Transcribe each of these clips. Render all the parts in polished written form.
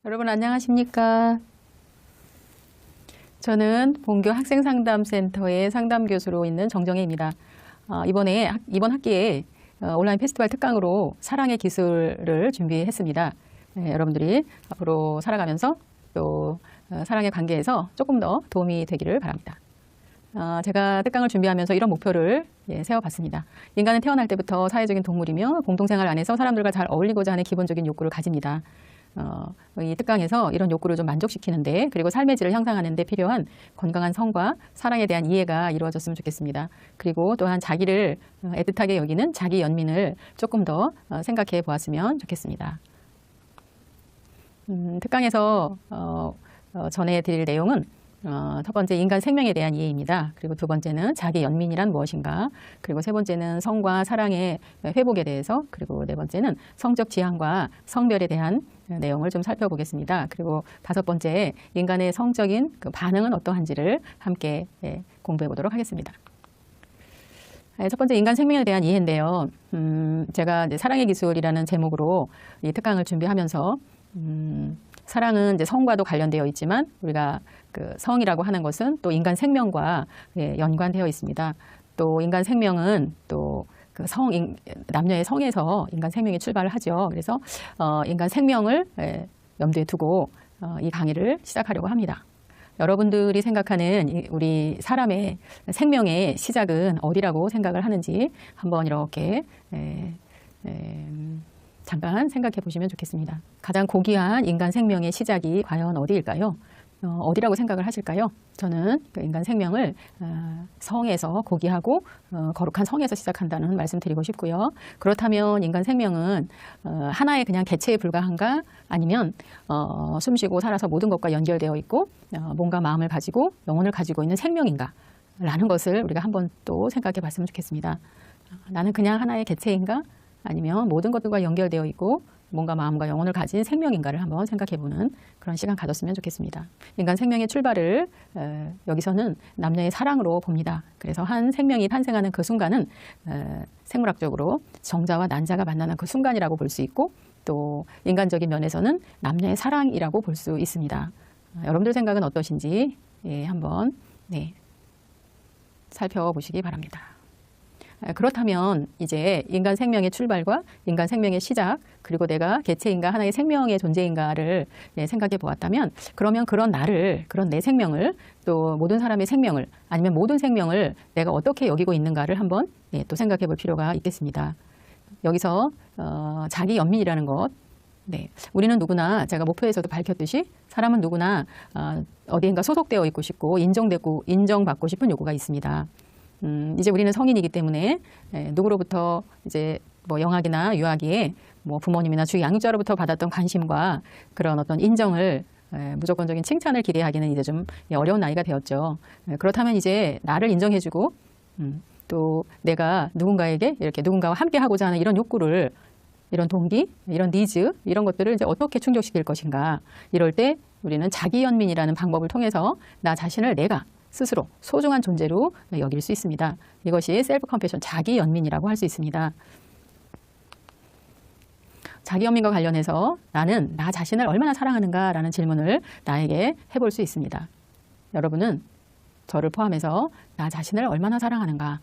여러분 안녕하십니까? 저는 본교 학생상담센터의 상담교수로 있는 정정혜입니다. 이번 학기에 온라인 페스티벌 특강으로 사랑의 기술을 준비했습니다. 여러분들이 앞으로 살아가면서 또 사랑의 관계에서 조금 더 도움이 되기를 바랍니다. 제가 특강을 준비하면서 이런 목표를 세워봤습니다. 인간은 태어날 때부터 사회적인 동물이며 공동생활 안에서 사람들과 잘 어울리고자 하는 기본적인 욕구를 가집니다. 이 특강에서 이런 욕구를 좀 만족시키는데, 그리고 삶의 질을 향상하는 데 필요한 건강한 성과 사랑에 대한 이해가 이루어졌으면 좋겠습니다. 그리고 또한 자기를 애틋하게 여기는 자기 연민을 조금 더 생각해 보았으면 좋겠습니다. 특강에서 전해드릴 내용은 첫 번째 인간 생명에 대한 이해입니다. 그리고 두 번째는 자기 연민이란 무엇인가, 그리고 세 번째는 성과 사랑의 회복에 대해서, 그리고 네 번째는 성적 지향과 성별에 대한 내용을 좀 살펴보겠습니다. 그리고 다섯 번째, 인간의 성적인 그 반응은 어떠한지를 함께 공부해 보도록 하겠습니다. 첫 번째, 인간 생명에 대한 이해인데요. 제가 이제 사랑의 기술이라는 제목으로 이 특강을 준비하면서 사랑은 이제 성과도 관련되어 있지만, 우리가 그 성이라고 하는 것은 또 인간 생명과 연관되어 있습니다. 또 인간 생명은 또 그 남녀의 성에서 인간 생명이 출발을 하죠. 그래서 인간 생명을 염두에 두고 이 강의를 시작하려고 합니다. 여러분들이 생각하는 우리 사람의 생명의 시작은 어디라고 생각을 하는지 한번 이렇게 잠깐 생각해 보시면 좋겠습니다. 가장 고귀한 인간 생명의 시작이 과연 어디일까요? 어디라고 생각을 하실까요? 저는 그 인간 생명을 성에서, 고귀하고 거룩한 성에서 시작한다는 말씀 드리고 싶고요. 그렇다면 인간 생명은 하나의 그냥 개체에 불과한가? 아니면 숨쉬고 살아서 모든 것과 연결되어 있고 몸과 마음을 가지고 영혼을 가지고 있는 생명인가? 라는 것을 우리가 한번 또 생각해 봤으면 좋겠습니다. 나는 그냥 하나의 개체인가? 아니면 모든 것들과 연결되어 있고 몸과 마음과 영혼을 가진 생명인가를 한번 생각해보는 그런 시간 가졌으면 좋겠습니다. 인간 생명의 출발을 여기서는 남녀의 사랑으로 봅니다. 그래서 한 생명이 탄생하는 그 순간은 생물학적으로 정자와 난자가 만나는 그 순간이라고 볼 수 있고, 또 인간적인 면에서는 남녀의 사랑이라고 볼 수 있습니다. 여러분들 생각은 어떠신지 한번 살펴보시기 바랍니다. 그렇다면 이제 인간 생명의 출발과 인간 생명의 시작, 그리고 내가 개체인가 하나의 생명의 존재인가를 생각해 보았다면, 그러면 그런 내 생명을, 또 모든 사람의 생명을, 아니면 모든 생명을 내가 어떻게 여기고 있는가를 한번 또 생각해 볼 필요가 있겠습니다. 여기서 자기 연민이라는 것, 우리는 누구나, 제가 목표에서도 밝혔듯이 사람은 누구나 어디인가 소속되어 있고 싶고 인정받고 싶은 요구가 있습니다. 이제 우리는 성인이기 때문에 누구로부터 이제 뭐 영아기나 유아기에 뭐 부모님이나 주위 양육자로부터 받았던 관심과 그런 어떤 인정을, 무조건적인 칭찬을 기대하기는 이제 좀 어려운 나이가 되었죠. 그렇다면 이제 나를 인정해주고 또 내가 누군가에게 이렇게 누군가와 함께 하고자 하는 이런 욕구를, 이런 동기, 이런 니즈, 이런 것들을 이제 어떻게 충족시킬 것인가. 이럴 때 우리는 자기연민이라는 방법을 통해서 나 자신을 내가 스스로 소중한 존재로 여길 수 있습니다. 이것이 셀프 컴패션, 자기 연민이라고 할 수 있습니다. 자기 연민과 관련해서 나는 나 자신을 얼마나 사랑하는가라는 질문을 나에게 해볼 수 있습니다. 여러분은 저를 포함해서 나 자신을 얼마나 사랑하는가?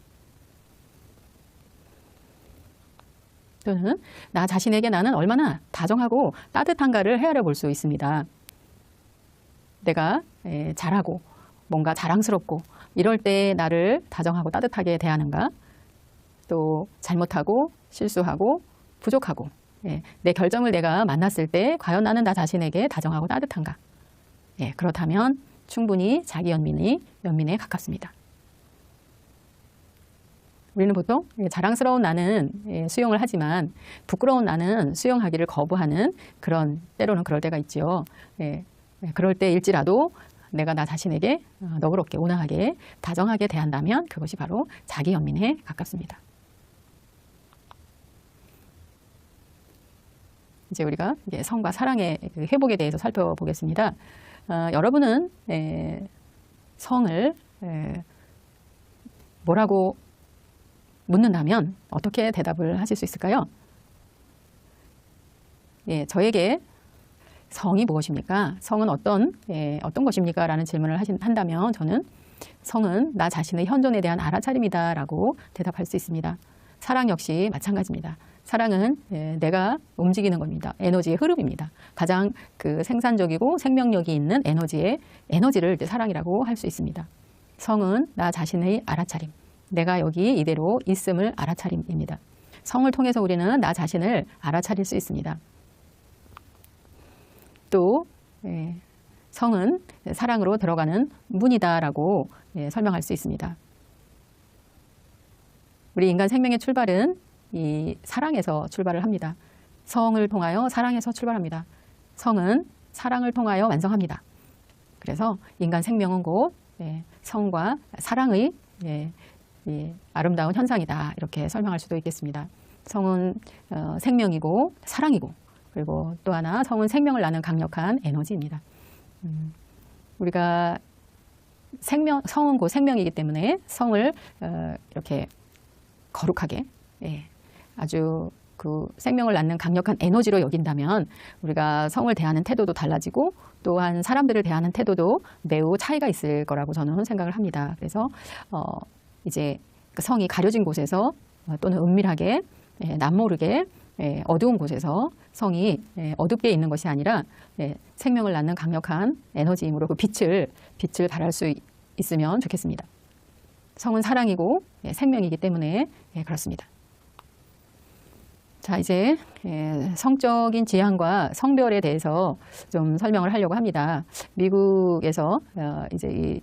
또는 나 자신에게 나는 얼마나 다정하고 따뜻한가를 헤아려 볼 수 있습니다. 내가 잘하고 뭔가 자랑스럽고 이럴 때 나를 다정하고 따뜻하게 대하는가? 또 잘못하고 실수하고 부족하고 내 결점을 내가 만났을 때 과연 나는 나 자신에게 다정하고 따뜻한가? 그렇다면 충분히 자기 연민에 가깝습니다. 우리는 보통 자랑스러운 나는 수용을 하지만 부끄러운 나는 수용하기를 거부하는 그런, 때로는 그럴 때가 있지요. 그럴 때일지라도 내가 나 자신에게 너그럽게, 온화하게, 다정하게 대한다면 그것이 바로 자기 연민에 가깝습니다. 이제 우리가 성과 사랑의 회복에 대해서 살펴보겠습니다. 여러분은 성을 뭐라고 묻는다면 어떻게 대답을 하실 수 있을까요? 저에게 성이 무엇입니까? 성은 어떤 것입니까? 라는 질문을 한다면 저는 성은 나 자신의 현존에 대한 알아차림이다라고 대답할 수 있습니다. 사랑 역시 마찬가지입니다. 사랑은 내가 움직이는 겁니다. 에너지의 흐름입니다. 가장 그 생산적이고 생명력이 있는 에너지를 이제 사랑이라고 할 수 있습니다. 성은 나 자신의 알아차림, 내가 여기 이대로 있음을 알아차림입니다. 성을 통해서 우리는 나 자신을 알아차릴 수 있습니다. 또 성은 사랑으로 들어가는 문이다라고 설명할 수 있습니다. 우리 인간 생명의 출발은 이 사랑에서 출발을 합니다. 성을 통하여 사랑에서 출발합니다. 성은 사랑을 통하여 완성합니다. 그래서 인간 생명은 곧 성과 사랑의 아름다운 현상이다, 이렇게 설명할 수도 있겠습니다. 성은 생명이고 사랑이고, 그리고 또 하나 성은 생명을 나는 강력한 에너지입니다. 우리가 성은 곧 생명이기 때문에 성을 이렇게 거룩하게, 아주 그 생명을 낳는 강력한 에너지로 여긴다면 우리가 성을 대하는 태도도 달라지고, 또한 사람들을 대하는 태도도 매우 차이가 있을 거라고 저는 생각을 합니다. 그래서 이제 그 성이 가려진 곳에서 또는 은밀하게, 남모르게, 어두운 곳에서 성이 어둡게 있는 것이 아니라 생명을 낳는 강력한 에너지이므로 그 빛을 발할 수 있으면 좋겠습니다. 성은 사랑이고 생명이기 때문에 그렇습니다. 자, 이제 성적인 지향과 성별에 대해서 좀 설명을 하려고 합니다. 미국에서 이제 이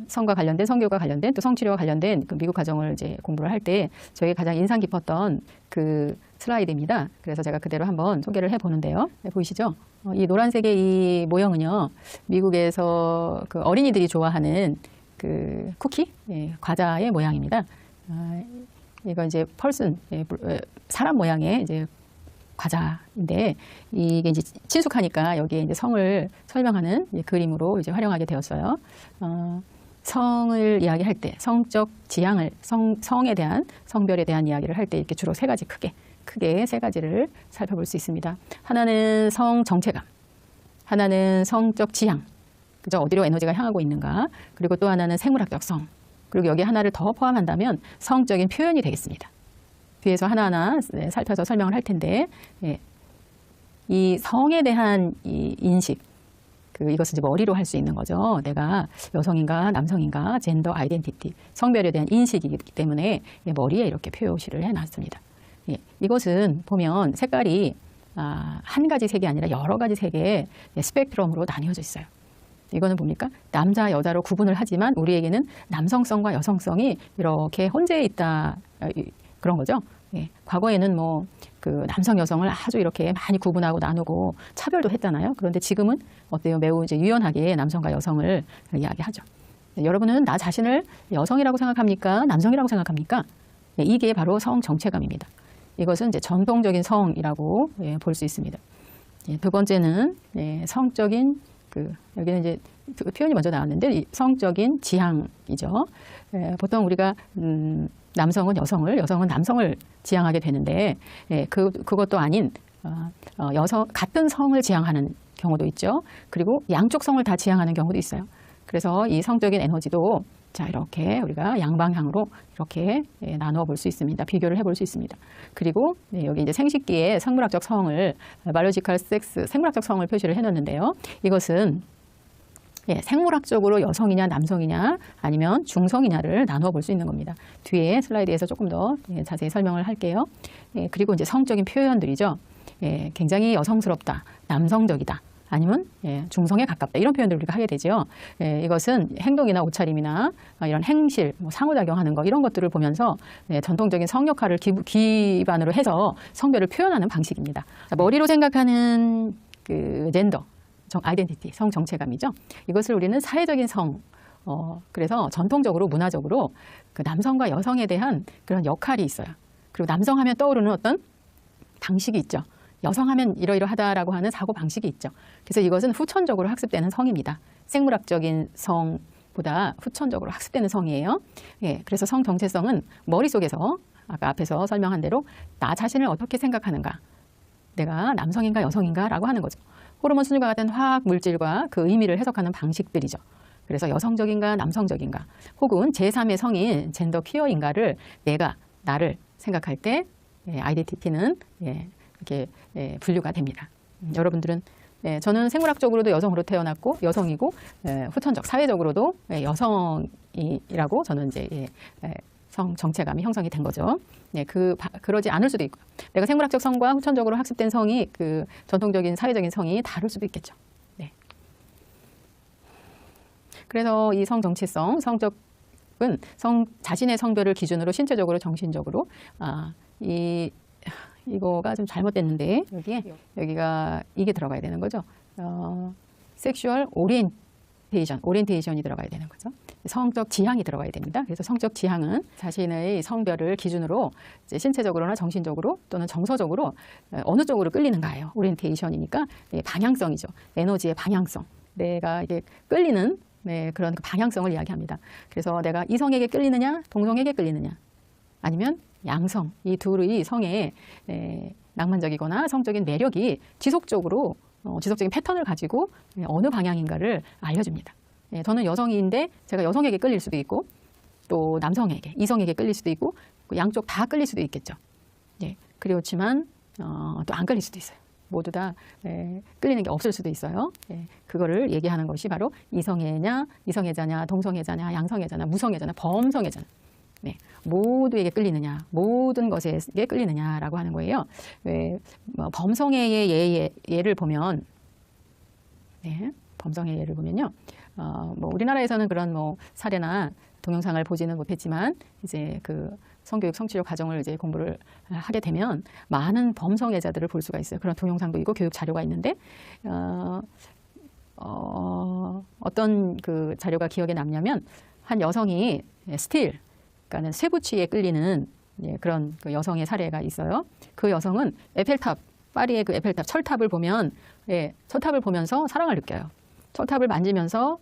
성과 관련된, 성교과 관련된, 또 성치료와 관련된 그 미국 과정을 이제 공부를 할 때 저에게 가장 인상 깊었던 그 슬라이드입니다. 그래서 제가 그대로 한번 소개를 해보는데요. 보이시죠? 이 노란색의 이 모형은요, 미국에서 그 어린이들이 좋아하는 그 쿠키, 과자의 모양입니다. 이거 이제 펄슨, 사람 모양의 이제 과자인데, 이게 이제 친숙하니까 여기에 이제 성을 설명하는 그림으로 이제 활용하게 되었어요. 성을 이야기할 때, 성적 지향을, 성에 대한, 성별에 대한 이야기를 할 때 이렇게 주로 세 가지, 크게 세 가지를 살펴볼 수 있습니다. 하나는 성 정체감, 하나는 성적 지향, 그죠? 어디로 에너지가 향하고 있는가, 그리고 또 하나는 생물학적 성, 그리고 여기 하나를 더 포함한다면 성적인 표현이 되겠습니다. 뒤에서 하나하나 살펴서 설명을 할 텐데, 이 성에 대한 이 인식, 이것은 이제 머리로 할 수 있는 거죠. 내가 여성인가 남성인가, 젠더 아이덴티티, 성별에 대한 인식이기 때문에 머리에 이렇게 표시를 해놨습니다. 이것은 보면 색깔이 한 가지 색이 아니라 여러 가지 색의 스펙트럼으로 나뉘어져 있어요. 이거는 뭡니까? 남자, 여자로 구분을 하지만 우리에게는 남성성과 여성성이 이렇게 혼재해 있다, 그런 거죠. 과거에는 뭐 그 남성, 여성을 아주 이렇게 많이 구분하고 나누고 차별도 했잖아요. 그런데 지금은 어때요? 매우 이제 유연하게 남성과 여성을 이야기하죠. 여러분은 나 자신을 여성이라고 생각합니까? 남성이라고 생각합니까? 이게 바로 성 정체감입니다. 이것은 이제 전통적인 성이라고 볼 수 있습니다. 두 번째는 성적인 여기는 이제 표현이 먼저 나왔는데, 이 성적인 지향이죠. 보통 우리가 남성은 여성은 남성을 지향하게 되는데, 그것도 아닌 같은 성을 지향하는 경우도 있죠. 그리고 양쪽 성을 다 지향하는 경우도 있어요. 그래서 이 성적인 에너지도 자, 이렇게 우리가 양방향으로 이렇게 나누어 볼 수 있습니다. 비교를 해볼 수 있습니다. 그리고 여기 이제 생식기의 생물학적 성을, 바이올로지컬 섹스, 생물학적 성을 표시를 해놨는데요. 이것은 생물학적으로 여성이냐 남성이냐 아니면 중성이냐를 나누어 볼 수 있는 겁니다. 뒤에 슬라이드에서 조금 더 자세히 설명을 할게요. 그리고 이제 성적인 표현들이죠. 굉장히 여성스럽다, 남성적이다, 아니면 중성에 가깝다, 이런 표현들을 우리가 하게 되죠. 이것은 행동이나 옷차림이나 이런 행실, 상호작용하는 거, 이런 것들을 보면서 전통적인 성 역할을 기반으로 해서 성별을 표현하는 방식입니다. 머리로 생각하는 그 젠더, 아이덴티티, 성 정체감이죠. 이것을 우리는 사회적인 성, 그래서 전통적으로 문화적으로 그 남성과 여성에 대한 그런 역할이 있어요. 그리고 남성 하면 떠오르는 어떤 방식이 있죠. 여성 하면 이러이러하다라고 하는 사고 방식이 있죠. 그래서 이것은 후천적으로 학습되는 성입니다. 생물학적인 성보다 후천적으로 학습되는 성이에요. 그래서 성 정체성은 머릿속에서 아까 앞에서 설명한 대로 나 자신을 어떻게 생각하는가, 내가 남성인가 여성인가 라고 하는 거죠. 호르몬 순위가 같은 화학 물질과 그 의미를 해석하는 방식들이죠. 그래서 여성적인가 남성적인가 혹은 제3의 성인 젠더 퀴어인가를 내가 나를 생각할 때 아이덴티티는 이렇게 분류가 됩니다. 여러분들은 저는 생물학적으로도 여성으로 태어났고 여성이고 후천적 사회적으로도 여성이라고 저는 이제 성 정체감이 형성이 된 거죠. 그러지 않을 수도 있고 내가 생물학적 성과 후천적으로 학습된 성이 그 전통적인 사회적인 성이 다를 수도 있겠죠. 네. 그래서 이 성 정체성, 성적은 자신의 성별을 기준으로 신체적으로 정신적으로 이거가 좀 잘못됐는데 여기가 이게 들어가야 되는 거죠. 섹슈얼 오리엔테이션이 들어가야 되는 거죠. 성적 지향이 들어가야 됩니다. 그래서 성적 지향은 자신의 성별을 기준으로 이제 신체적으로나 정신적으로 또는 정서적으로 어느 쪽으로 끌리는가예요. 오리엔테이션이니까 방향성이죠. 에너지의 방향성. 내가 이게 끌리는 그런 그 방향성을 이야기합니다. 그래서 내가 이성에게 끌리느냐, 동성에게 끌리느냐, 아니면 양성, 이 둘의 성의 낭만적이거나 성적인 매력이 지속적인 패턴을 가지고 어느 방향인가를 알려줍니다. 저는 여성인데 제가 여성에게 끌릴 수도 있고 또 남성에게, 이성에게 끌릴 수도 있고 양쪽 다 끌릴 수도 있겠죠. 그렇지만 또 안 끌릴 수도 있어요. 모두 다 끌리는 게 없을 수도 있어요. 그거를 얘기하는 것이 바로 이성애자냐, 동성애자냐, 양성애자냐, 무성애자냐, 범성애자냐. 모두에게 끌리느냐, 모든 것에게 끌리느냐라고 하는 거예요. 범성애의 예를 보면, 범성애의 예를 보면요, 우리나라에서는 그런 사례나 동영상을 보지는 못했지만 이제 그 성교육 성취력 과정을 이제 공부를 하게 되면 많은 범성애자들을 볼 수가 있어요. 그런 동영상도 있고 교육 자료가 있는데 어떤 그 자료가 기억에 남냐면 한 여성이 그러니까는 쇠붙이에 끌리는 그런 그 여성의 사례가 있어요. 그 여성은 파리의 그 에펠탑 철탑을 보면 철탑을 보면서 사랑을 느껴요. 철탑을 만지면서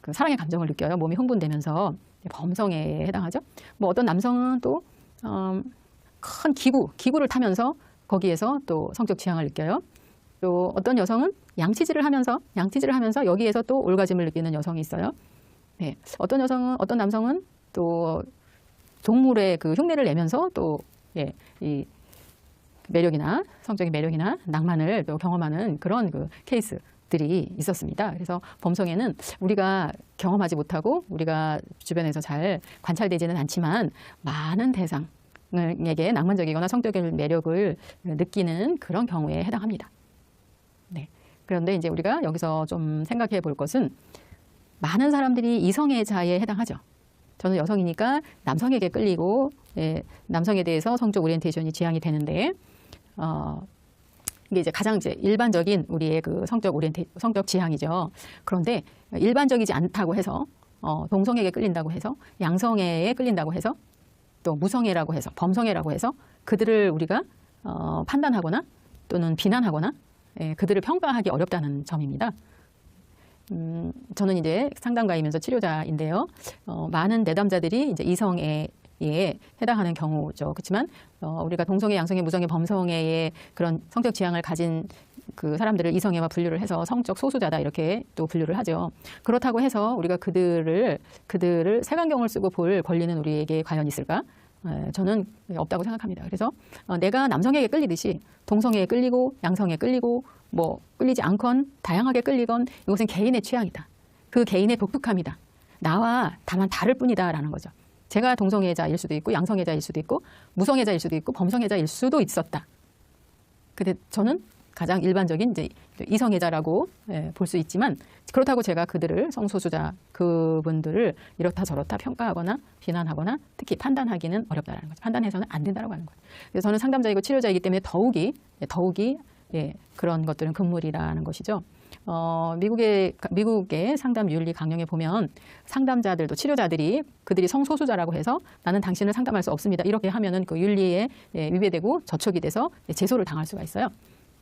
그 사랑의 감정을 느껴요. 몸이 흥분되면서 범성애에 해당하죠. 어떤 남성은 또 큰 기구를 타면서 거기에서 또 성적 지향을 느껴요. 또 어떤 여성은 양치질을 하면서 여기에서 또 올가즘을 느끼는 여성이 있어요. 어떤 남성은 또 동물의 그 흉내를 내면서 또 이 매력이나 성적인 매력이나 낭만을 또 경험하는 그런 그 케이스들이 있었습니다. 그래서 범성애는 우리가 경험하지 못하고 우리가 주변에서 잘 관찰되지는 않지만 많은 대상에게 낭만적이거나 성적인 매력을 느끼는 그런 경우에 해당합니다. 그런데 이제 우리가 여기서 좀 생각해 볼 것은 많은 사람들이 이성애자에 해당하죠. 저는 여성이니까 남성에게 끌리고 남성에 대해서 성적 오리엔테이션이 지향이 되는데 이게 이제 가장 이제 일반적인 우리의 그 성적 지향이죠. 그런데 일반적이지 않다고 해서 동성에게 끌린다고 해서 양성애에 끌린다고 해서 또 무성애라고 해서 범성애라고 해서 그들을 우리가 판단하거나 또는 비난하거나 그들을 평가하기 어렵다는 점입니다. 저는 이제 상담가이면서 치료자인데요. 많은 내담자들이 이제 이성애에 해당하는 경우죠. 그렇지만 우리가 동성애, 양성애, 무성애, 범성애의 그런 성적 지향을 가진 그 사람들을 이성애와 분류를 해서 성적 소수자다 이렇게 또 분류를 하죠. 그렇다고 해서 우리가 그들을 색안경을 쓰고 볼 권리는 우리에게 과연 있을까? 저는 없다고 생각합니다. 그래서 내가 남성에게 끌리듯이 동성애에 끌리고 양성에 끌리고 끌리지 않건 다양하게 끌리건 이것은 개인의 취향이다. 그 개인의 독특함이다. 나와 다만 다를 뿐이다라는 거죠. 제가 동성애자일 수도 있고 양성애자일 수도 있고 무성애자일 수도 있고 범성애자일 수도 있었다. 근데 저는 가장 일반적인 이제 이성애자라고 볼 수 있지만 그렇다고 제가 그들을 성소수자 그분들을 이렇다 저렇다 평가하거나 비난하거나 특히 판단하기는 어렵다라는 거죠. 판단해서는 안 된다라고 하는 거예요. 그래서 저는 상담자이고 치료자이기 때문에 더욱이 그런 것들은 금물이라는 것이죠. 미국의 상담 윤리 강령에 보면 상담자들도 치료자들이 그들이 성소수자라고 해서 나는 당신을 상담할 수 없습니다. 이렇게 하면은 그 윤리에 위배되고 저촉이 돼서 제소를 당할 수가 있어요.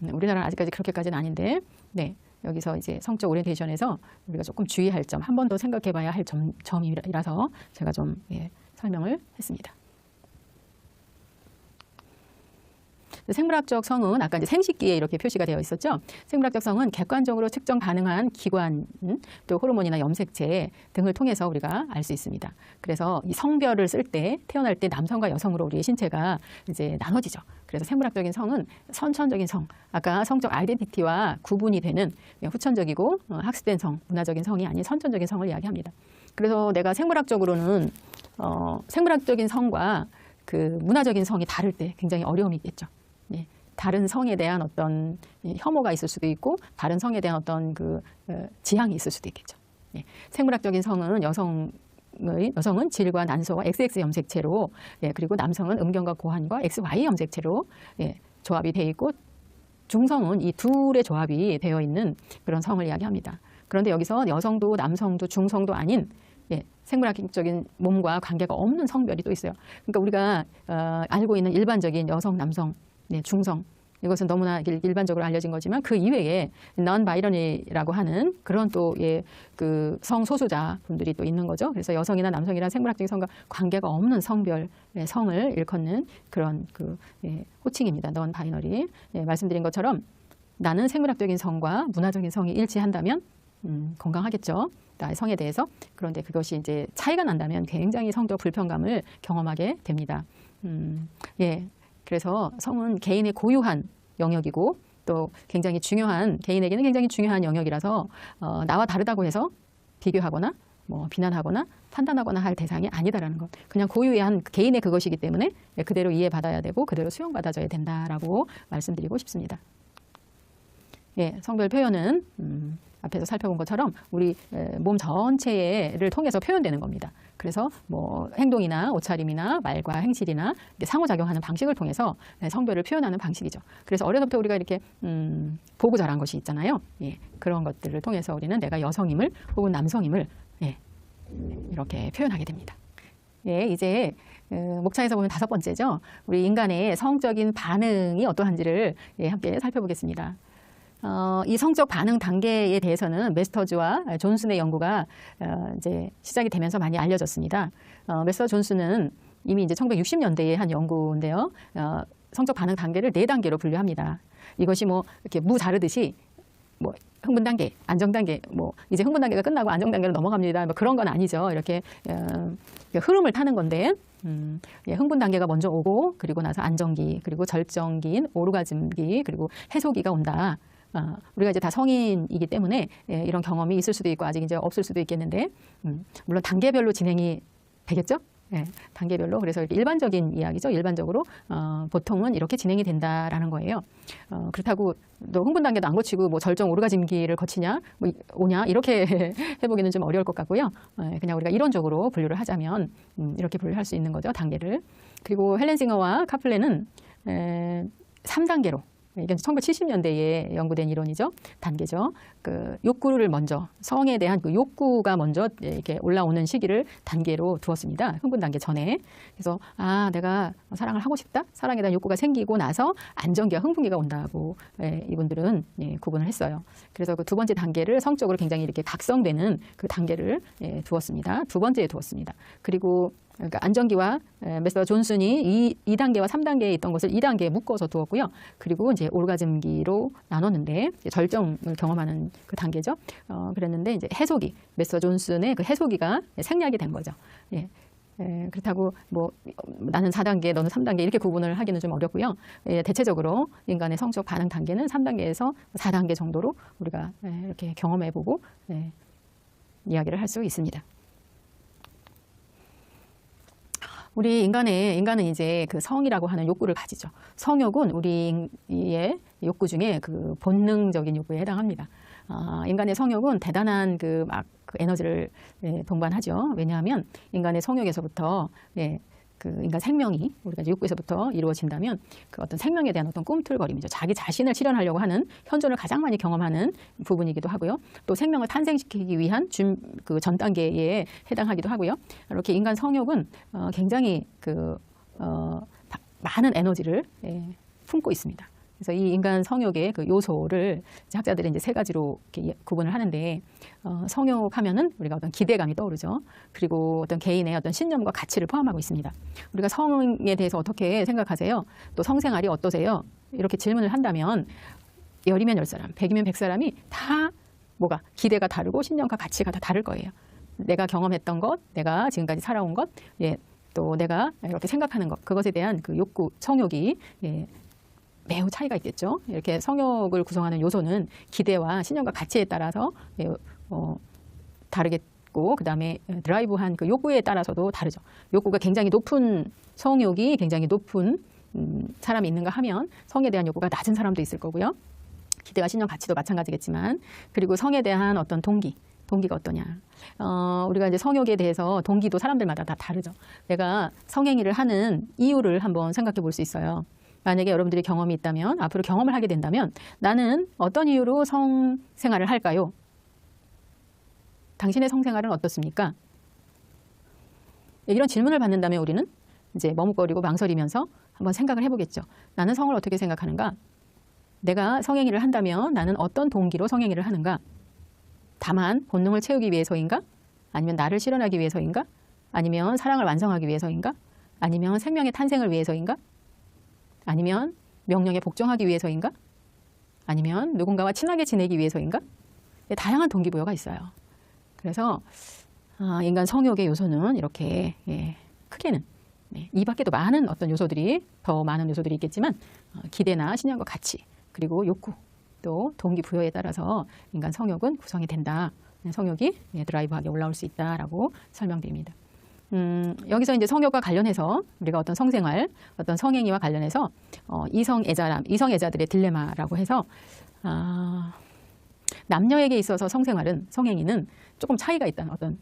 우리나라는 아직까지 그렇게까지는 아닌데, 여기서 이제 성적 오리엔테이션에서 우리가 조금 주의할 점, 한 번 더 생각해봐야 할 점이라서 제가 좀 설명을 했습니다. 생물학적 성은 아까 이제 생식기에 이렇게 표시가 되어 있었죠. 생물학적 성은 객관적으로 측정 가능한 기관, 또 호르몬이나 염색체 등을 통해서 우리가 알 수 있습니다. 그래서 이 성별을 쓸 때 태어날 때 남성과 여성으로 우리의 신체가 이제 나눠지죠. 그래서 생물학적인 성은 선천적인 성, 아까 성적 아이덴티티와 구분이 되는 후천적이고 학습된 성, 문화적인 성이 아닌 선천적인 성을 이야기합니다. 그래서 내가 생물학적으로는 생물학적인 성과 그 문화적인 성이 다를 때 굉장히 어려움이 있겠죠. 예. 다른 성에 대한 어떤 혐오가 있을 수도 있고 다른 성에 대한 어떤 그 지향이 있을 수도 있겠죠. 예. 생물학적인 성은 여성은 질과 난소와 XX 염색체로, 예, 그리고 남성은 음경과 고환과 XY 염색체로, 예, 조합이 되어 있고 중성은 이 둘의 조합이 되어 있는 그런 성을 이야기합니다. 그런데 여기서 여성도 남성도 중성도 아닌, 예, 생물학적인 몸과 관계가 없는 성별이 또 있어요. 그러니까 우리가 알고 있는 일반적인 여성, 남성, 네, 중성, 이것은 너무나 일반적으로 알려진 거지만 그 이외에 non-binary라고 하는 그런 또 예, 그 성소수자 분들이 또 있는 거죠. 그래서 여성이나 남성이란 생물학적인 성과 관계가 없는 성별, 예, 성을 일컫는 그런 그 예, 호칭입니다. non-binary. 예, 말씀드린 것처럼 나는 생물학적인 성과 문화적인 성이 일치한다면 건강하겠죠. 나의 성에 대해서. 그런데 그것이 이제 차이가 난다면 굉장히 성적 불편감을 경험하게 됩니다. 예. 그래서 성은 개인의 고유한 영역이고 또 굉장히 중요한, 개인에게는 굉장히 중요한 영역이라서 나와 다르다고 해서 비교하거나 뭐 비난하거나 판단하거나 할 대상이 아니다라는 것. 그냥 고유한 개인의 그것이기 때문에 그대로 이해받아야 되고 그대로 수용받아줘야 된다라고 말씀드리고 싶습니다. 예, 성별 표현은 앞에서 살펴본 것처럼 우리 몸 전체를 통해서 표현되는 겁니다. 그래서 뭐 행동이나 옷차림이나 말과 행실이나 상호작용하는 방식을 통해서 성별을 표현하는 방식이죠. 그래서 어려서부터 우리가 이렇게 보고 자란 것이 있잖아요. 예, 그런 것들을 통해서 우리는 내가 여성임을 혹은 남성임을, 예, 이렇게 표현하게 됩니다. 예, 이제 목차에서 보면 5번째죠. 우리 인간의 성적인 반응이 어떠한지를, 예, 함께 살펴보겠습니다. 이 성적 반응 단계에 대해서는 메스터즈와 존슨의 연구가 이제 시작이 되면서 많이 알려졌습니다. 메스터 존슨은 이미 이제 1960년대에 한 연구인데요. 성적 반응 단계를 4단계로 분류합니다. 이것이 뭐 이렇게 무 자르듯이 뭐 흥분 단계, 안정 단계, 뭐 이제 흥분 단계가 끝나고 안정 단계로 넘어갑니다. 뭐 그런 건 아니죠. 이렇게 흐름을 타는 건데, 예, 흥분 단계가 먼저 오고 그리고 나서 안정기, 그리고 절정기인 오르가즘기, 그리고 해소기가 온다. 우리가 이제 다 성인이기 때문에, 예, 이런 경험이 있을 수도 있고 아직 이제 없을 수도 있겠는데, 물론 단계별로 진행이 되겠죠. 예, 단계별로. 그래서 이렇게 일반적인 이야기죠. 일반적으로 보통은 이렇게 진행이 된다라는 거예요. 그렇다고 너 흥분 단계도 안 거치고 뭐 절정 오르가즘기를 거치냐, 뭐 오냐, 이렇게 해보기는 좀 어려울 것 같고요. 그냥 우리가 이론적으로 분류를 하자면 이렇게 분류할 수 있는 거죠, 단계를. 그리고 헬렌싱어와 카플레는 3단계로, 이게 1970년대에 연구된 이론이죠. 단계죠. 그 욕구를 먼저, 성에 대한 그 욕구가 먼저 이렇게 올라오는 시기를 단계로 두었습니다. 흥분 단계 전에. 그래서 내가 사랑을 하고 싶다. 사랑에 대한 욕구가 생기고 나서 안정기와 흥분기가 온다고, 예, 이분들은, 예, 구분을 했어요. 그래서 그 2번째 단계를 성적으로 굉장히 이렇게 각성되는 그 단계를, 예, 두었습니다. 2번째에 두었습니다. 그리고 그러니까 안정기와 메스터 존슨이 2단계와 3단계에 있던 것을 2단계에 묶어서 두었고요. 그리고 이제 오르가즘기로 나눴는데, 절정을 경험하는 그 단계죠. 그랬는데 이제 해소기, 메스터 존슨의 그 해소기가 생략이 된 거죠. 예. 그렇다고 뭐 나는 4단계, 너는 3단계 이렇게 구분을 하기는 좀 어렵고요. 예, 대체적으로 인간의 성적 반응 단계는 3단계에서 4단계 정도로 우리가, 예, 이렇게 경험해보고, 예, 이야기를 할 수 있습니다. 우리 인간은 이제 그 성이라고 하는 욕구를 가지죠. 성욕은 우리의 욕구 중에 그 본능적인 욕구에 해당합니다. 인간의 성욕은 대단한 그 에너지를, 예, 동반하죠. 왜냐하면 인간의 성욕에서부터, 예, 그 인간 생명이 우리가 욕구에서부터 이루어진다면 그 어떤 생명에 대한 어떤 꿈틀거림이죠. 자기 자신을 실현하려고 하는 현존을 가장 많이 경험하는 부분이기도 하고요. 또 생명을 탄생시키기 위한 그 전 단계에 해당하기도 하고요. 이렇게 인간 성욕은 굉장히 많은 에너지를, 예, 품고 있습니다. 그래서 이 인간 성욕의 그 요소를 학자들이 이제 3가지로 이렇게 구분을 하는데, 성욕하면은 우리가 어떤 기대감이 떠오르죠. 그리고 어떤 개인의 어떤 신념과 가치를 포함하고 있습니다. 우리가 성에 대해서 어떻게 생각하세요? 또 성생활이 어떠세요? 이렇게 질문을 한다면 10이면 10사람, 100이면 100사람이 다 뭐가 기대가 다르고 신념과 가치가 다 다를 거예요. 내가 경험했던 것, 내가 지금까지 살아온 것, 예, 또 내가 이렇게 생각하는 것, 그것에 대한 그 욕구, 성욕이 예, 매우 차이가 있겠죠. 이렇게 성욕을 구성하는 요소는 기대와 신념과 가치에 따라서 예, 다르겠고, 그 다음에 드라이브한 그 욕구에 따라서도 다르죠. 욕구가 굉장히 높은, 성욕이 굉장히 높은 사람이 있는가 하면 성에 대한 욕구가 낮은 사람도 있을 거고요. 기대와 신념, 가치도 마찬가지겠지만, 그리고 성에 대한 어떤 동기가 어떠냐. 우리가 이제 성욕에 대해서 동기도 사람들마다 다 다르죠. 내가 성행위를 하는 이유를 한번 생각해 볼 수 있어요. 만약에 여러분들이 경험이 있다면, 앞으로 경험을 하게 된다면, 나는 어떤 이유로 성생활을 할까요? 당신의 성생활은 어떻습니까? 이런 질문을 받는다면 우리는 이제 머뭇거리고 망설이면서 한번 생각을 해보겠죠. 나는 성을 어떻게 생각하는가? 내가 성행위를 한다면 나는 어떤 동기로 성행위를 하는가? 다만 본능을 채우기 위해서인가? 아니면 나를 실현하기 위해서인가? 아니면 사랑을 완성하기 위해서인가? 아니면 생명의 탄생을 위해서인가? 아니면 명령에 복종하기 위해서인가? 아니면 누군가와 친하게 지내기 위해서인가? 다양한 동기부여가 있어요. 그래서 인간 성욕의 요소는 이렇게 크게는 이 밖에도 많은 어떤 요소들이, 더 많은 요소들이 있겠지만 기대나 신념과 가치, 그리고 욕구, 또 동기부여에 따라서 인간 성욕은 구성이 된다. 성욕이 드라이브하게 올라올 수 있다라고 설명드립니다. 여기서 이제 성욕과 관련해서 우리가 어떤 성생활, 어떤 성행위와 관련해서 이성애자들의 딜레마라고 해서 남녀에게 있어서 성생활은, 성행위는 조금 차이가 있다는 어떤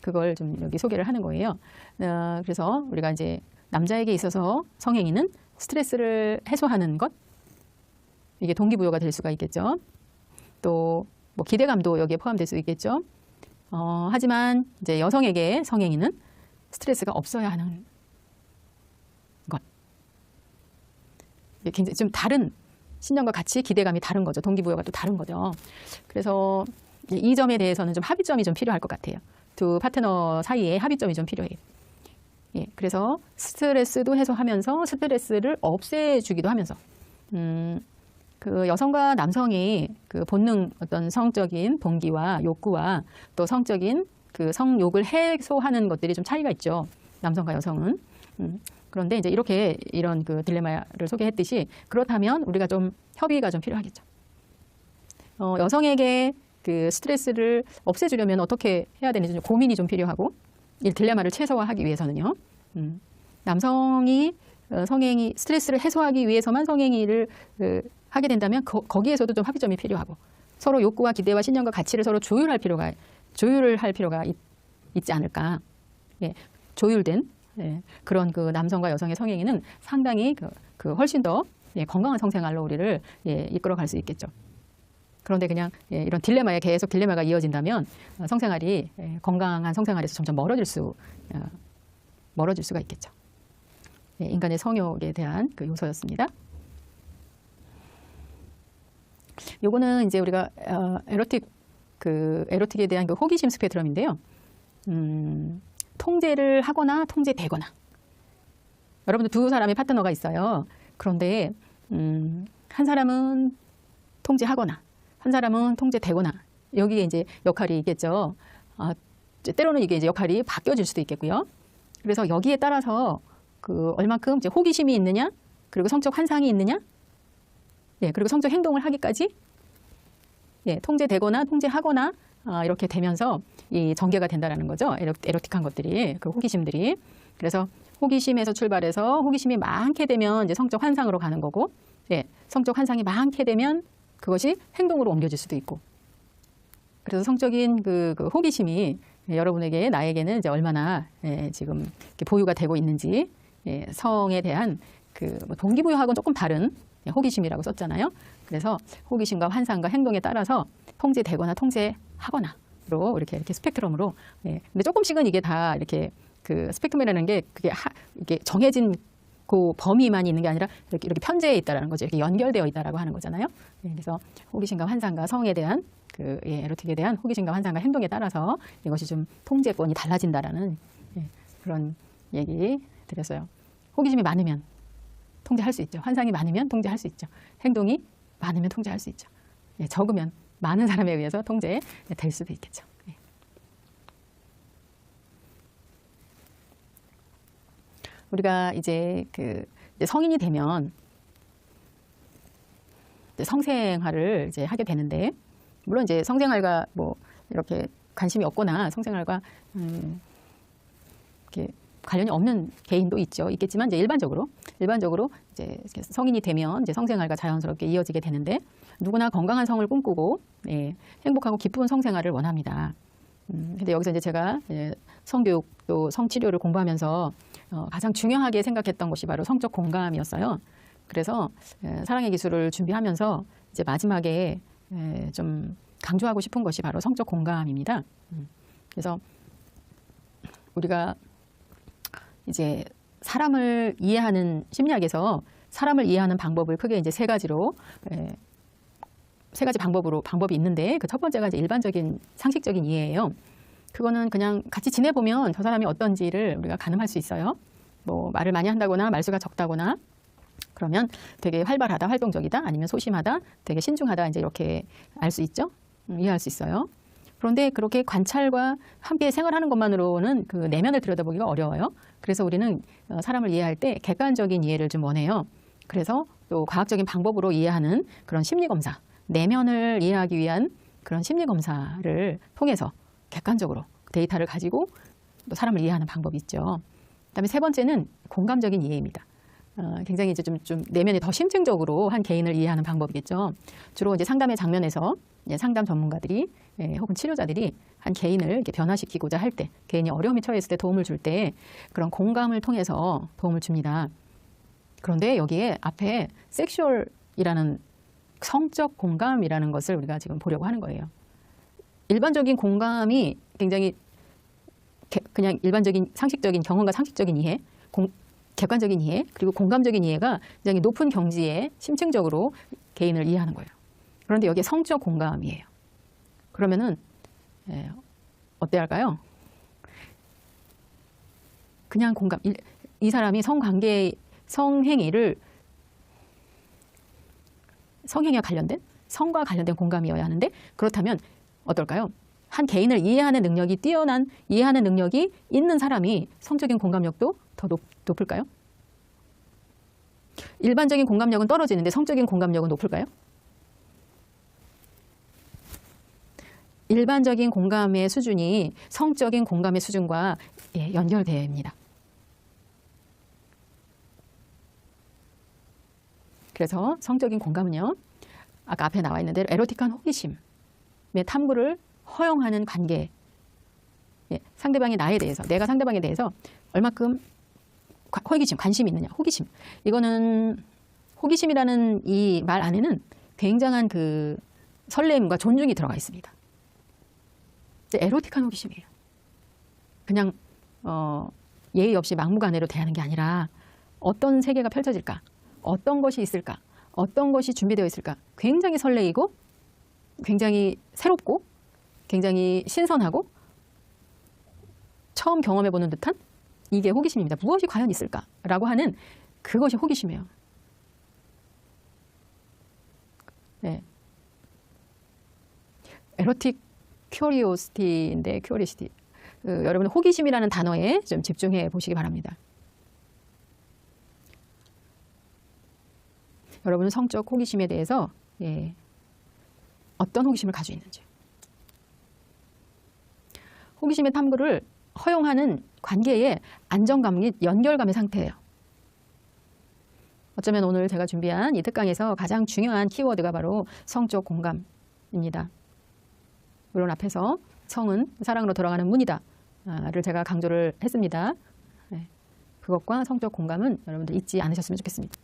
그걸 좀 여기 소개를 하는 거예요. 그래서 우리가 이제 남자에게 있어서 성행위는 스트레스를 해소하는 것, 이게 동기부여가 될 수가 있겠죠. 또 뭐 기대감도 여기에 포함될 수 있겠죠. 하지만 이제 여성에게 성행위는 스트레스가 없어야 하는 것. 굉장히 좀 다른 신념과 가치, 기대감이 다른 거죠. 동기부여가 또 다른 거죠. 그래서 이 점에 대해서는 좀 합의점이 좀 필요할 것 같아요. 두 파트너 사이에 합의점이 좀 필요해요. 예, 그래서 스트레스도 해소하면서 스트레스를 없애주기도 하면서 그 여성과 남성이 그 본능, 어떤 성적인 동기와 욕구와 또 성적인 그 성욕을 해소하는 것들이 좀 차이가 있죠. 남성과 여성은. 그런데 이제 이렇게 이런 그 딜레마를 소개했듯이, 그렇다면 우리가 좀 협의가 좀 필요하겠죠. 여성에게 그 스트레스를 없애주려면 어떻게 해야 되는지 좀 고민이 좀 필요하고, 이 딜레마를 최소화하기 위해서는요. 남성이 성행위, 스트레스를 해소하기 위해서만 성행위를 하게 된다면 거기에서도 좀 합의점이 필요하고, 서로 욕구와 기대와 신념과 가치를 서로 조율할 필요가 있지 않을까. 예, 조율된 그런 그 남성과 여성의 성행위는 상당히 그 훨씬 더 건강한 성생활로 우리를 이끌어갈 수 있겠죠. 그런데 그냥 이런 딜레마에 계속 딜레마가 이어진다면 성생활이 건강한 성생활에서 점점 멀어질 수가 있겠죠. 인간의 성욕에 대한 그 요소였습니다. 요거는 이제 우리가 에로틱에 대한 그 호기심 스펙트럼인데요. 통제를 하거나 통제되거나. 여러분들 두 사람의 파트너가 있어요. 그런데 한 사람은 통제하거나 한 사람은 통제되거나, 여기에 이제 역할이 있겠죠. 때로는 이게 이제 역할이 바뀌어질 수도 있겠고요. 그래서 여기에 따라서 그 얼만큼 이제 호기심이 있느냐, 그리고 성적 환상이 있느냐, 그리고 성적 행동을 하기까지 통제되거나 통제하거나 이렇게 되면서 이 전개가 된다라는 거죠. 에로틱한 것들이, 그 호기심들이. 그래서 호기심에서 출발해서 호기심이 많게 되면 이제 성적 환상으로 가는 거고, 성적 환상이 많게 되면 그것이 행동으로 옮겨질 수도 있고. 그래서 성적인 그 호기심이 여러분에게, 나에게는 이제 얼마나 지금 이렇게 보유가 되고 있는지, 성에 대한 그 동기부여하고는 조금 다른 호기심이라고 썼잖아요. 그래서 호기심과 환상과 행동에 따라서 통제되거나 통제하거나로 이렇게 스펙트럼으로. 근데 조금씩은 이게 다 이렇게 그 스펙트럼이라는 게 이게 정해진 그 범위만 있는 게 아니라 이렇게 편재해 있다라는 거죠. 이렇게 연결되어 있다라고 하는 거잖아요. 그래서 호기심과 환상과 성에 대한 그 에로틱에 대한 호기심과 환상과 행동에 따라서 이것이 좀 통제권이 달라진다라는 그런 얘기 드렸어요. 호기심이 많으면 통제할 수 있죠. 환상이 많으면 통제할 수 있죠. 행동이 많으면 통제할 수 있죠. 예, 적으면 많은 사람에 의해서 통제될 수도 있겠죠. 예. 우리가 이제 이제 성인이 되면 이제 성생활을 이제 하게 되는데, 물론 이제 성생활과 뭐 이렇게 관심이 없거나 성생활과 이렇게 관련이 없는 개인도 있겠지만 이제 일반적으로 이제 성인이 되면 이제 성생활과 자연스럽게 이어지게 되는데, 누구나 건강한 성을 꿈꾸고 예, 행복하고 기쁜 성생활을 원합니다. 근데 여기서 이제 제가 성교육 또 성치료를 공부하면서 가장 중요하게 생각했던 것이 바로 성적 공감이었어요. 그래서 사랑의 기술을 준비하면서 이제 마지막에 좀 강조하고 싶은 것이 바로 성적 공감입니다. 그래서 우리가 이제 사람을 이해하는 심리학에서 사람을 이해하는 방법을 크게 이제 세 가지 방법이 있는데, 그 첫 번째가 이제 일반적인 상식적인 이해예요. 그거는 그냥 같이 지내보면 저 사람이 어떤지를 우리가 가늠할 수 있어요. 뭐 말을 많이 한다거나 말수가 적다거나 그러면 되게 활발하다, 활동적이다, 아니면 소심하다, 되게 신중하다, 이제 이렇게 알 수 있죠. 이해할 수 있어요. 그런데 그렇게 관찰과 함께 생활하는 것만으로는 그 내면을 들여다보기가 어려워요. 그래서 우리는 사람을 이해할 때 객관적인 이해를 좀 원해요. 그래서 또 과학적인 방법으로 이해하는 그런 심리검사, 내면을 이해하기 위한 그런 심리검사를 통해서 객관적으로 데이터를 가지고 또 사람을 이해하는 방법이 있죠. 그다음에 세 번째는 공감적인 이해입니다. 굉장히 이제 좀 내면이 더 심층적으로 한 개인을 이해하는 방법이겠죠. 주로 이제 상담의 장면에서 이제 상담 전문가들이 혹은 치료자들이 한 개인을 이렇게 변화시키고자 할 때, 개인이 어려움에 처했을 때 도움을 줄 때 그런 공감을 통해서 도움을 줍니다. 그런데 여기에 앞에 섹슈얼이라는 성적 공감이라는 것을 우리가 지금 보려고 하는 거예요. 일반적인 공감이 굉장히 그냥 일반적인 상식적인 경험과 상식적인 이해, 객관적인 이해, 그리고 공감적인 이해가 굉장히 높은 경지에 심층적으로 개인을 이해하는 거예요. 그런데 여기에 성적 공감이에요. 그러면은 어때야 할까요? 그냥 공감. 이 사람이 성행위와 관련된, 성과 관련된 공감이어야 하는데, 그렇다면 어떨까요? 한 개인을 이해하는 능력이 뛰어난, 이해하는 능력이 있는 사람이 성적인 공감력도 더 높을까요? 일반적인 공감력은 떨어지는데 성적인 공감력은 높을까요? 일반적인 공감의 수준이 성적인 공감의 수준과 연결됩니다. 그래서 성적인 공감은요, 아까 앞에 나와 있는 대로 에로틱한 호기심의 탐구를 허용하는 관계, 상대방이 나에 대해서, 내가 상대방에 대해서 얼마큼 호기심, 관심이 있느냐, 호기심. 이거는 호기심이라는 이 말 안에는 굉장한 그 설렘과 존중이 들어가 있습니다. 에로틱한 호기심이에요. 그냥 예의 없이 막무가내로 대하는 게 아니라 어떤 세계가 펼쳐질까, 어떤 것이 있을까, 어떤 것이 준비되어 있을까, 굉장히 설레이고 굉장히 새롭고 굉장히 신선하고 처음 경험해보는 듯한, 이게 호기심입니다. 무엇이 과연 있을까라고 하는 그것이 호기심이에요. 네. 에로틱 큐리오시티인데, 큐리시티. 여러분 호기심이라는 단어에 좀 집중해 보시기 바랍니다. 여러분은 성적 호기심에 대해서 어떤 호기심을 가지고 있는지, 호기심의 탐구를 허용하는 관계의 안정감 및 연결감의 상태예요. 어쩌면 오늘 제가 준비한 이 특강에서 가장 중요한 키워드가 바로 성적 공감입니다. 물론 앞에서 성은 사랑으로 들어가는 문이다를 제가 강조를 했습니다. 그것과 성적 공감은 여러분들 잊지 않으셨으면 좋겠습니다.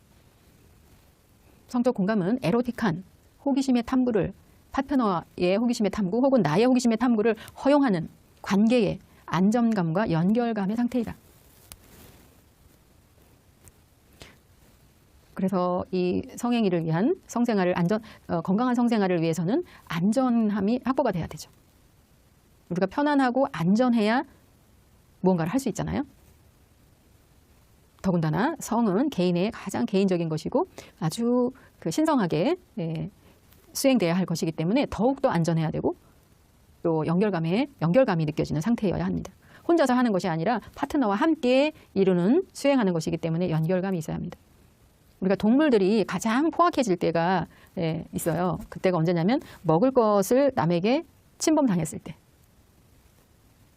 성적 공감은 에로틱한 호기심의 탐구를, 파트너의 호기심의 탐구 혹은 나의 호기심의 탐구를 허용하는 관계의 안정감과 연결감의 상태이다. 그래서 이 성행위를 위한 성생활을 건강한 성생활을 위해서는 안전함이 확보가 돼야 되죠. 우리가 편안하고 안전해야 무언가를 할 수 있잖아요. 더군다나 성은 개인의 가장 개인적인 것이고 아주 그 신성하게 수행돼야 할 것이기 때문에 더욱더 안전해야 되고 또 연결감이 느껴지는 상태여야 합니다. 혼자서 하는 것이 아니라 파트너와 함께 이루는 수행하는 것이기 때문에 연결감이 있어야 합니다. 우리가 동물들이 가장 포악해질 때가 있어요. 그때가 언제냐면 먹을 것을 남에게 침범당했을 때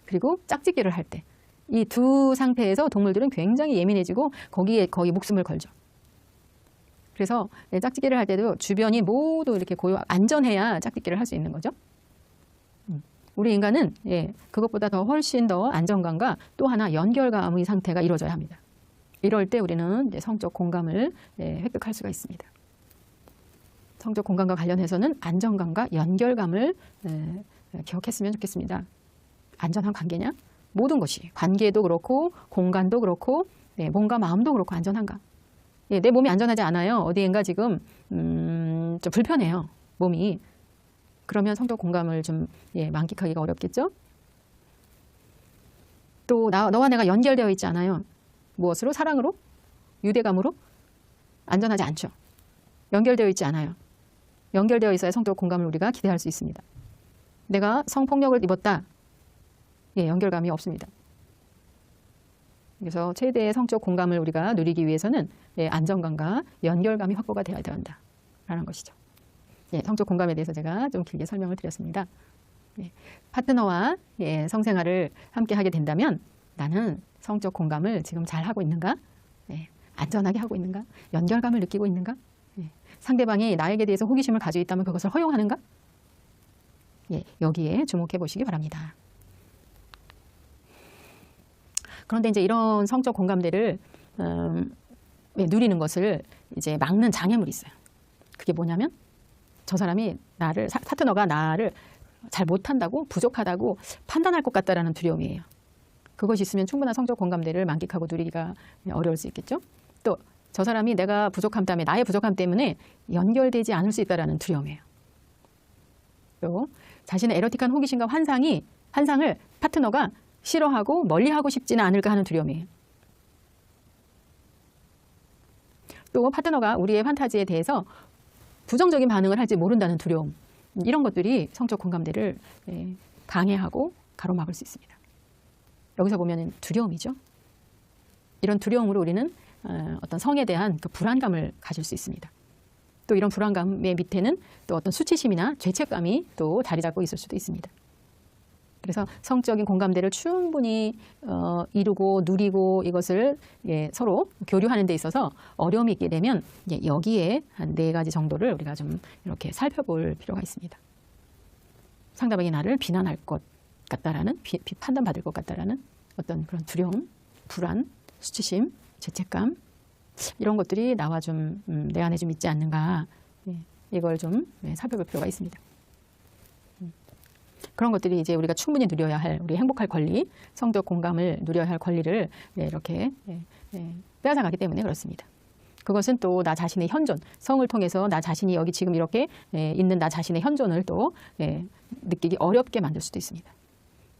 그리고 짝짓기를 할 때 이 두 상태에서 동물들은 굉장히 예민해지고 거기에 거의 목숨을 걸죠. 그래서 짝짓기를 할 때도 주변이 모두 이렇게 안전해야 짝짓기를 할 수 있는 거죠. 우리 인간은 그것보다 더 훨씬 더 안정감과 또 하나 연결감의 상태가 이루어져야 합니다. 이럴 때 우리는 이제 성적 공감을 획득할 수가 있습니다. 성적 공감과 관련해서는 안정감과 연결감을 기억했으면 좋겠습니다. 안전한 관계냐? 모든 것이 관계도 그렇고 공간도 그렇고 몸과 마음도 그렇고 안전한가? 내 몸이 안전하지 않아요. 어디엔가 지금 좀 불편해요. 몸이. 그러면 성적 공감을 좀 만끽하기가 어렵겠죠? 또 너와 내가 연결되어 있지 않아요. 무엇으로? 사랑으로? 유대감으로? 안전하지 않죠. 연결되어 있지 않아요. 연결되어 있어야 성적 공감을 우리가 기대할 수 있습니다. 내가 성폭력을 입었다. 연결감이 없습니다. 그래서 최대의 성적 공감을 우리가 누리기 위해서는 안정감과 연결감이 확보가 되어야 한다라는 것이죠. 성적 공감에 대해서 제가 좀 길게 설명을 드렸습니다. 파트너와 성생활을 함께 하게 된다면 나는 성적 공감을 지금 잘 하고 있는가? 안전하게 하고 있는가? 연결감을 느끼고 있는가? 상대방이 나에게 대해서 호기심을 가지고 있다면 그것을 허용하는가? 여기에 주목해 보시기 바랍니다. 그런데 이제 이런 성적 공감대를 누리는 것을 이제 막는 장애물이 있어요. 그게 뭐냐면 저 사람이 파트너가 나를 잘 못한다고, 부족하다고 판단할 것 같다라는 두려움이에요. 그것이 있으면 충분한 성적 공감대를 만끽하고 누리기가 어려울 수 있겠죠. 또 저 사람이 내가 부족함 때문에, 나의 부족함 때문에 연결되지 않을 수 있다라는 두려움이에요. 또 자신의 에로틱한 호기심과 환상을 파트너가 싫어하고 멀리하고 싶지는 않을까 하는 두려움이에요. 또 파트너가 우리의 판타지에 대해서 부정적인 반응을 할지 모른다는 두려움. 이런 것들이 성적 공감대를 방해하고 가로막을 수 있습니다. 여기서 보면 두려움이죠. 이런 두려움으로 우리는 어떤 성에 대한 그 불안감을 가질 수 있습니다. 또 이런 불안감의 밑에는 또 어떤 수치심이나 죄책감이 또 자리 잡고 있을 수도 있습니다. 그래서 성적인 공감대를 충분히 이루고 누리고 이것을 서로 교류하는 데 있어서 어려움이 있게 되면 여기에 한 4가지 정도를 우리가 좀 이렇게 살펴볼 필요가 있습니다. 상대방이 나를 비난할 것 같다라는, 판단받을 것 같다라는 어떤 그런 두려움, 불안, 수치심, 죄책감 이런 것들이 나와 좀 내 안에 좀 있지 않는가, 이걸 좀 살펴볼 필요가 있습니다. 그런 것들이 이제 우리가 충분히 누려야 할, 우리 행복할 권리, 성적 공감을 누려야 할 권리를 이렇게 빼앗아가기 때문에 그렇습니다. 그것은 또 나 자신의 현존, 성을 통해서 나 자신이 여기 지금 이렇게 있는 나 자신의 현존을 또 느끼기 어렵게 만들 수도 있습니다.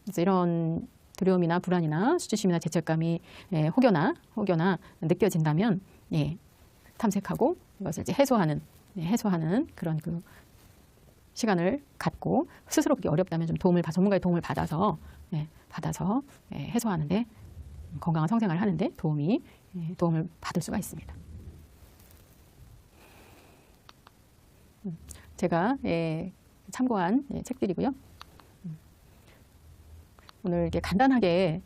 그래서 이런 두려움이나 불안이나 수치심이나 죄책감이 혹여나 느껴진다면 탐색하고 이것을 이제 해소하는 그런 그 시간을 갖고 스스로 그게 어렵다면 좀 전문가의 도움을 받아서 해소하는데, 건강한 성생활을 하는데 도움을 받을 수가 있습니다. 제가 참고한 책들이고요. 오늘 이렇게 간단하게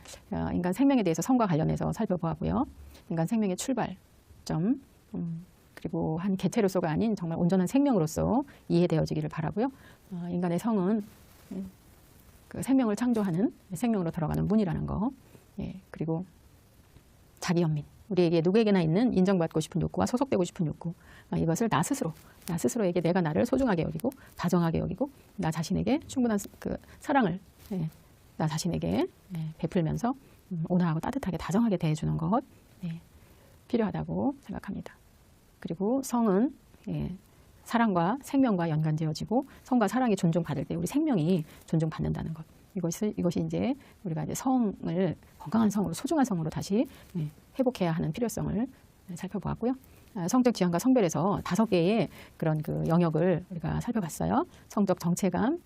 인간 생명에 대해서 성과 관련해서 살펴보았고요. 인간 생명의 출발점, 그리고 한 개체로서가 아닌 정말 온전한 생명으로서 이해되어지기를 바라고요. 인간의 성은 그 생명을 창조하는, 생명으로 들어가는 문이라는 거, 그리고 자기 연민, 우리에게 누구에게나 있는 인정받고 싶은 욕구와 소속되고 싶은 욕구, 이것을 나 스스로에게 내가 나를 소중하게 여기고 다정하게 여기고 나 자신에게 충분한 그 사랑을 나 자신에게 베풀면서 온화하고 따뜻하게 다정하게 대해주는 것 필요하다고 생각합니다. 그리고 성은 사랑과 생명과 연관되어지고 성과 사랑이 존중받을 때 우리 생명이 존중받는다는 것, 이것이 이제 우리가 이제 성을 건강한 성으로, 소중한 성으로 다시 회복해야 하는 필요성을 살펴보았고요. 성적 지향과 성별에서 5개의 그런 그 영역을 우리가 살펴봤어요. 성적 정체감,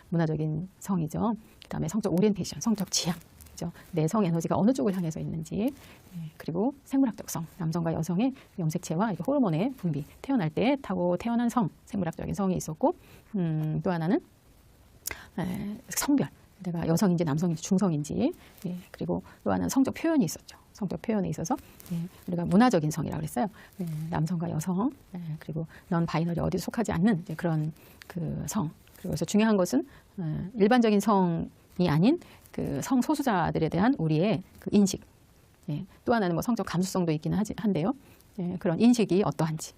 문화적인 성이죠. 그다음에 성적 오리엔테이션, 성적 지향, 그죠? 내 성 에너지가 어느 쪽을 향해서 있는지, 그리고 생물학적 성, 남성과 여성의 염색체와 호르몬의 분비, 태어날 때 타고 태어난 성, 생물학적인 성이 있었고, 또 하나는 성별, 내가 여성인지 남성인지 중성인지, 그리고 또 하나는 성적 표현이 있었죠. 성적 표현에 있어서 우리가 문화적인 성이라고 그랬어요. 남성과 여성, 그리고 넌 바이너리 어디 속하지 않는 그런 그 성. 그래서 중요한 것은 일반적인 성이 아닌 그 성소수자들에 대한 우리의 그 인식. 또 하나는 뭐 성적 감수성도 있기는 한데요. 그런 인식이 어떠한지.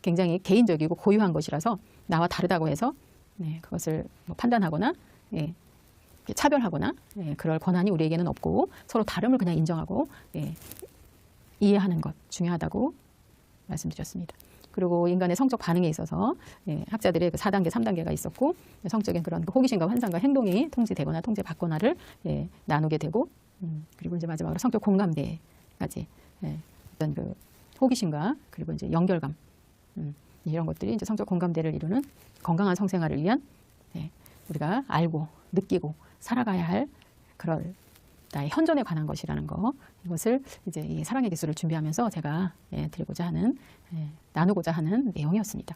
굉장히 개인적이고 고유한 것이라서 나와 다르다고 해서 그것을 뭐 판단하거나 차별하거나 그럴 권한이 우리에게는 없고, 서로 다름을 그냥 인정하고 이해하는 것 중요하다고 말씀드렸습니다. 그리고 인간의 성적 반응에 있어서 학자들의 그 4단계, 3단계가 있었고, 성적인 그런 호기심과 환상과 행동이 통제되거나 통제받거나를 나누게 되고, 그리고 이제 마지막으로 성적 공감대까지 어떤 그 호기심과 그리고 이제 연결감, 이런 것들이 이제 성적 공감대를 이루는 건강한 성생활을 위한 우리가 알고 느끼고 살아가야 할 그런 나의 현존에 관한 것이라는 거, 이것을 이제 이 사랑의 기술을 준비하면서 제가 드리고자 하는, 나누고자 하는 내용이었습니다.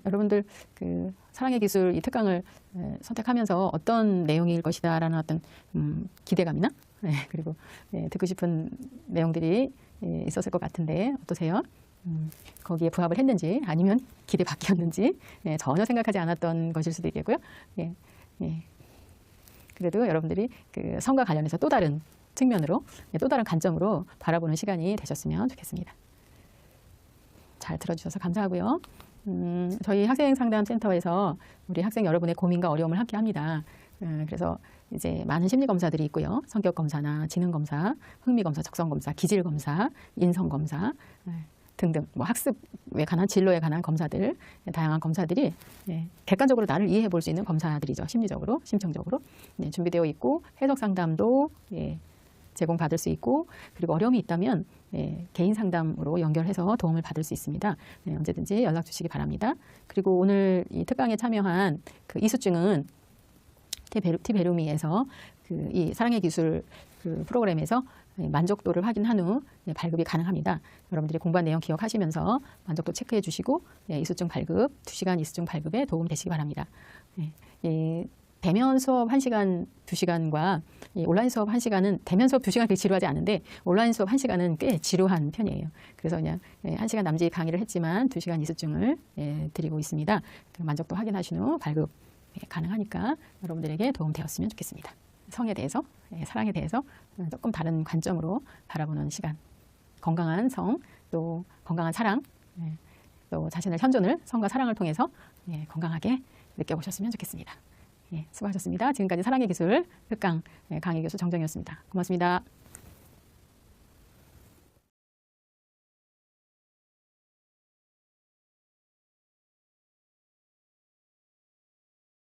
여러분들 그 사랑의 기술 이 특강을 선택하면서 어떤 내용일 것이다라는 어떤 기대감이나 그리고 듣고 싶은 내용들이 있었을 것 같은데 어떠세요? 거기에 부합을 했는지, 아니면 기대 밖이었는지, 전혀 생각하지 않았던 것일 수도 있겠고요. 그래도 여러분들이 그 성과 관련해서 또 다른 측면으로, 또 다른 관점으로 바라보는 시간이 되셨으면 좋겠습니다. 잘 들어주셔서 감사하고요. 저희 학생상담센터에서 우리 학생 여러분의 고민과 어려움을 함께 합니다. 그래서 이제 많은 심리검사들이 있고요. 성격검사나 지능검사, 흥미검사, 적성검사, 기질검사, 인성검사 등등, 뭐 학습에 관한, 진로에 관한 검사들, 다양한 검사들이 객관적으로 나를 이해해 볼 수 있는 검사들이죠. 심리적으로, 심층적으로 준비되어 있고, 해석 상담도 제공받을 수 있고, 그리고 어려움이 있다면 개인 상담으로 연결해서 도움을 받을 수 있습니다. 언제든지 연락 주시기 바랍니다. 그리고 오늘 이 특강에 참여한 그 이수증은 티베루미에서 그 이 사랑의 기술 그 프로그램에서 만족도를 확인한 후 발급이 가능합니다. 여러분들이 공부한 내용 기억하시면서 만족도 체크해 주시고 이수증 발급, 2시간 이수증 발급에 도움 되시기 바랍니다. 대면 수업 1시간, 2시간과 온라인 수업 1시간은, 대면 수업 2시간 그렇게 지루하지 않은데 온라인 수업 1시간은 꽤 지루한 편이에요. 그래서 그냥 1시간 남짓 강의를 했지만 2시간 이수증을 드리고 있습니다. 만족도 확인하신 후 발급 가능하니까 여러분들에게 도움되었으면 좋겠습니다. 성에 대해서, 사랑에 대해서 조금 다른 관점으로 바라보는 시간, 건강한 성, 또 건강한 사랑, 또 자신의 현존을 성과 사랑을 통해서 건강하게 느껴보셨으면 좋겠습니다. 수고하셨습니다. 지금까지 사랑의 기술 특강 강의 교수 정정이었습니다. 고맙습니다.